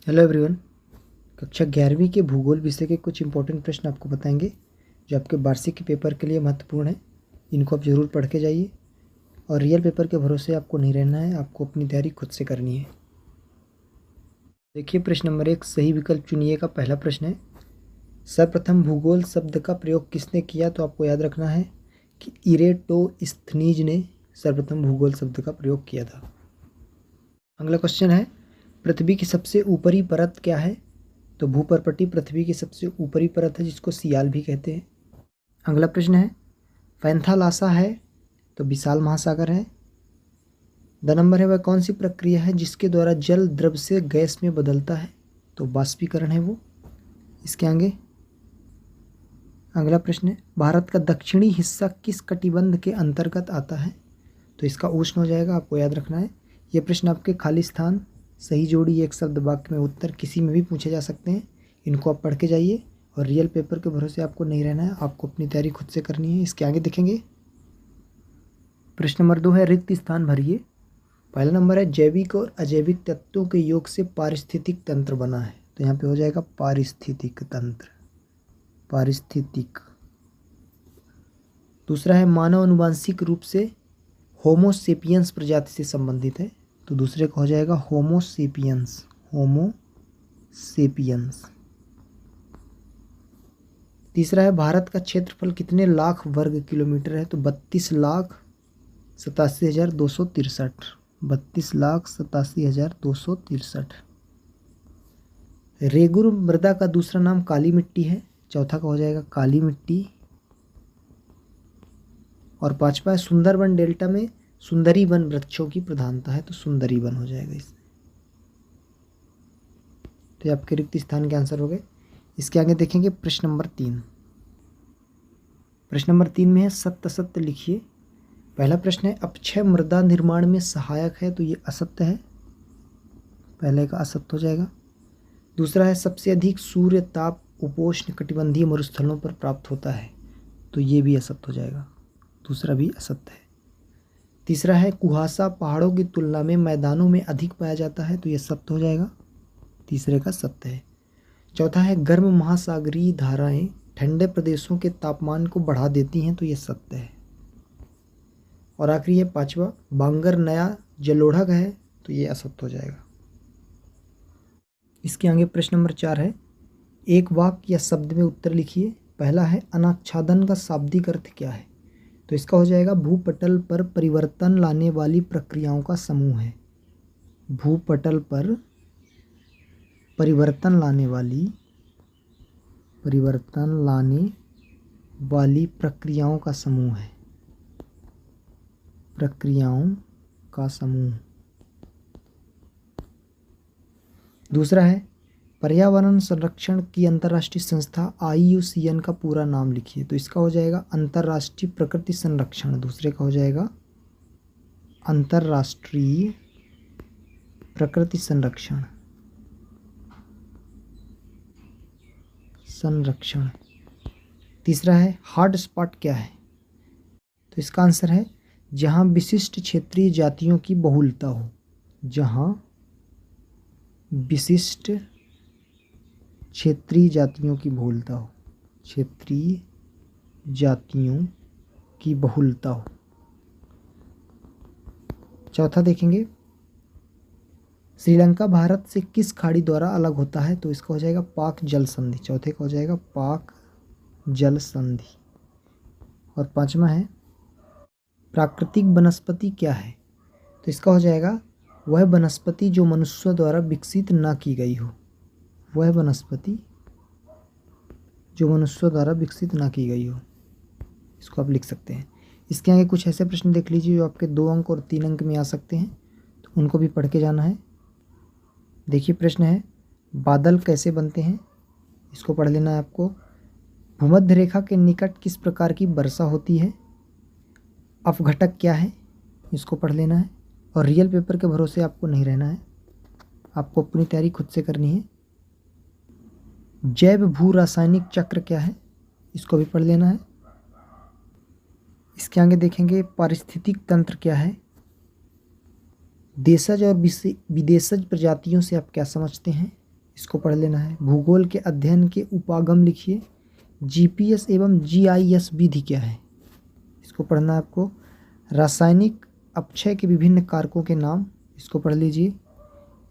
Hello everyone. कक्षा 11वीं के भूगोल विषय के कुछ इंपॉर्टेंट प्रश्न आपको बताएंगे जो आपके वार्षिक पेपर के लिए महत्वपूर्ण है। इनको आप ज़रूर पढ़ के जाइए और रियल पेपर के भरोसे आपको नहीं रहना है, आपको अपनी तैयारी खुद से करनी है। देखिए प्रश्न नंबर 1, सही विकल्प चुनिए का पहला प्रश्न है, सर्वप्रथम भूगोल शब्द का प्रयोग किसने किया? तो आपको याद रखना है कि इरेटोस्थनीज ने सर्वप्रथम भूगोल शब्द का प्रयोग किया था। अगला क्वेश्चन है, पृथ्वी की सबसे ऊपरी परत क्या है? तो भूपर्पटी पृथ्वी की सबसे ऊपरी परत है जिसको सियाल भी कहते हैं। अगला प्रश्न है, पैंथालासा है तो विशाल महासागर है। द नंबर है, वह कौन सी प्रक्रिया है जिसके द्वारा जल द्रव से गैस में बदलता है? तो वाष्पीकरण है वो। इसके आगे अगला प्रश्न है, भारत का दक्षिणी हिस्सा किस कटिबंध के अंतर्गत आता है? तो इसका उष्ण हो जाएगा, आपको याद रखना है। ये प्रश्न आपके खाली स्थान, सही जोड़ी, एक शब्द वाक्य में उत्तर किसी में भी पूछे जा सकते हैं। इनको आप पढ़ के जाइए और रियल पेपर के भरोसे आपको नहीं रहना है, आपको अपनी तैयारी खुद से करनी है। इसके आगे देखेंगे प्रश्न नंबर 2 है, रिक्त स्थान भरिए। पहला नंबर है, जैविक और अजैविक तत्वों के योग से पारिस्थितिक तंत्र बना है। तो यहाँ पे हो जाएगा पारिस्थितिक तंत्र, पारिस्थितिक। दूसरा है, मानव अनुवांशिक रूप से होमोसेपियंस प्रजाति से संबंधित है। तो दूसरे का हो जाएगा होमोसेपियंस, होमोसेपियंस। तीसरा है, भारत का क्षेत्रफल कितने लाख वर्ग किलोमीटर है? तो 32,87,263, 32,87,263। रेगुर मृदा का दूसरा नाम काली मिट्टी है। चौथा का हो जाएगा काली मिट्टी। और पांचवा है, सुंदरबन डेल्टा में सुंदरी वन वृक्षों की प्रधानता है। तो सुंदरी वन हो जाएगा इसमें। तो ये आपके रिक्त स्थान के आंसर हो गए। इसके आगे देखेंगे प्रश्न नंबर 3। प्रश्न नंबर 3 में है, सत्य असत्य लिखिए। पहला प्रश्न है, अपक्षय मृदा निर्माण में सहायक है। तो ये असत्य है, पहले का असत्य हो जाएगा। दूसरा है, सबसे अधिक सूर्य ताप उपोष्ण कटिबंधीय मरुस्थलों पर प्राप्त होता है। तो ये भी असत्य हो जाएगा, दूसरा भी असत्य है। तीसरा है, कुहासा पहाड़ों की तुलना में मैदानों में अधिक पाया जाता है। तो ये सत्य हो जाएगा, तीसरे का सत्य है। चौथा है, गर्म महासागरीय धाराएं ठंडे प्रदेशों के तापमान को बढ़ा देती हैं। तो ये सत्य है। और आखिरी है पांचवा, बांगर नया जलोढ़ा है। तो ये असत्य हो जाएगा। इसके आगे प्रश्न नंबर 4 है, एक वाक्य या शब्द में उत्तर लिखिए। पहला है, अनाच्छादन का शाब्दिक अर्थ क्या है? तो इसका हो जाएगा, भूपटल पर परिवर्तन लाने वाली प्रक्रियाओं का समूह है। भूपटल पर परिवर्तन लाने वाली प्रक्रियाओं का समूह है, प्रक्रियाओं का समूह। दूसरा है, पर्यावरण संरक्षण की अंतर्राष्ट्रीय संस्था IUCN का पूरा नाम लिखिए। तो इसका हो जाएगा अंतर्राष्ट्रीय प्रकृति संरक्षण। दूसरे का हो जाएगा अंतर्राष्ट्रीय प्रकृति संरक्षण। तीसरा है, हॉट स्पॉट क्या है? तो इसका आंसर है, जहां विशिष्ट क्षेत्रीय जातियों की बहुलता हो। जहां विशिष्ट क्षेत्रीय जातियों की बहुलता हो, क्षेत्रीय जातियों की बहुलता हो। चौथा देखेंगे, श्रीलंका भारत से किस खाड़ी द्वारा अलग होता है? तो इसका हो जाएगा पाक जल संधि। चौथे का हो जाएगा पाक जल संधि। और पांचवा है, प्राकृतिक वनस्पति क्या है? तो इसका हो जाएगा, वह वनस्पति जो मनुष्यों द्वारा विकसित न की गई हो। वह वनस्पति जो मनुष्यों द्वारा विकसित ना की गई हो। इसको आप लिख सकते हैं। इसके आगे कुछ ऐसे प्रश्न देख लीजिए जो आपके 2 अंक और 3 अंक में आ सकते हैं, तो उनको भी पढ़ के जाना है। देखिए प्रश्न है, बादल कैसे बनते हैं? इसको पढ़ लेना है आपको। भूमध्य रेखा के निकट किस प्रकार की वर्षा होती है? अपघटक क्या है? इसको पढ़ लेना है। और रियल पेपर के भरोसे आपको नहीं रहना है, आपको अपनी तैयारी खुद से करनी है। जैव भू रासायनिक चक्र क्या है? इसको भी पढ़ लेना है। इसके आगे देखेंगे, पारिस्थितिक तंत्र क्या है? देशज और विदेशज प्रजातियों से आप क्या समझते हैं? इसको पढ़ लेना है। भूगोल के अध्ययन के उपागम लिखिए। जीपीएस एवं जीआईएस विधि क्या है, इसको पढ़ना है आपको। रासायनिक अपक्षय के विभिन्न कारकों के नाम, इसको पढ़ लीजिए।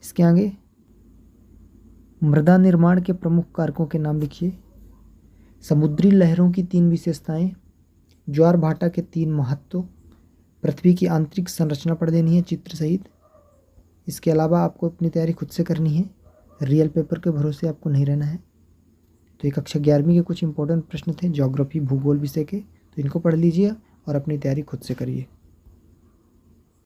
इसके आगे मृदा निर्माण के प्रमुख कारकों के नाम लिखिए। समुद्री लहरों की 3 विशेषताएं, ज्वार भाटा के 3 महत्व, पृथ्वी की आंतरिक संरचना पढ़ देनी है चित्र सहित। इसके अलावा आपको अपनी तैयारी खुद से करनी है, रियल पेपर के भरोसे आपको नहीं रहना है। तो ये कक्षा 11वीं के कुछ इंपॉर्टेंट प्रश्न थे ज्योग्राफी भूगोल विषय के, तो इनको पढ़ लीजिए और अपनी तैयारी खुद से करिए।